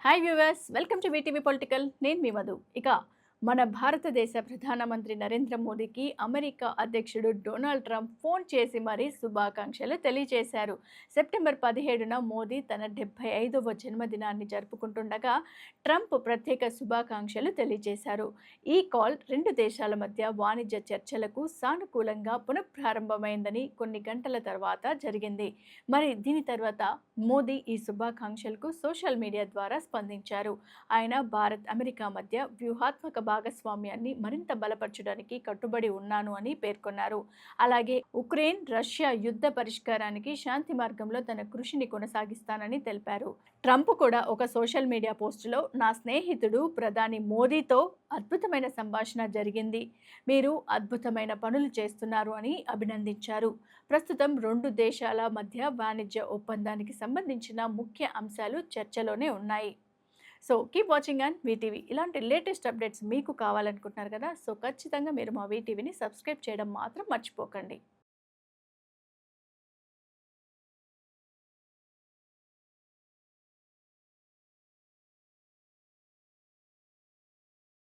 Hi viewers, welcome to VTV political. నేను మీ మధు. ఇక మన భారతదేశ ప్రధానమంత్రి నరేంద్ర మోదీకి అమెరికా అధ్యక్షుడు డొనాల్డ్ ట్రంప్ ఫోన్ చేసి మరీ శుభాకాంక్షలు తెలియజేశారు. సెప్టెంబర్ 17న మోదీ తన 75వ జన్మదినాన్ని జరుపుకుంటుండగా ట్రంప్ ప్రత్యేక శుభాకాంక్షలు తెలియజేశారు. ఈ కాల్ రెండు దేశాల మధ్య వాణిజ్య చర్చలకు సానుకూలంగా పునఃప్రారంభమైందని కొన్ని గంటల తర్వాత జరిగింది. మరి దీని తర్వాత మోదీ ఈ శుభాకాంక్షలకు సోషల్ మీడియా ద్వారా స్పందించారు. ఆయన భారత్ అమెరికా మధ్య వ్యూహాత్మక భాగస్వామ్యాన్ని మరింత బలపరచడానికి కట్టుబడి ఉన్నాను అని పేర్కొన్నారు. అలాగే ఉక్రెయిన్ రష్యా యుద్ధ పరిష్కారానికి శాంతి మార్గంలో తన కృషిని కొనసాగిస్తానని తెలిపారు. ట్రంప్ కూడా ఒక సోషల్ మీడియా పోస్టులో, నా స్నేహితుడు ప్రధాని మోదీతో అద్భుతమైన సంభాషణ జరిగింది, మీరు అద్భుతమైన పనులు చేస్తున్నారు అని అభినందించారు. ప్రస్తుతం రెండు దేశాల మధ్య వాణిజ్య ఒప్పందానికి సంబంధించిన ముఖ్య అంశాలు చర్చలోనే ఉన్నాయి. So keep watching and VTV. ఇలాంటి లేటెస్ట్ అప్డేట్స్ మీకు కావాలనుకుంటున్నారు కదా, సో ఖచ్చితంగా మీరు మా వీటీవీని సబ్స్క్రైబ్ చేయడం మాత్రం మర్చిపోకండి.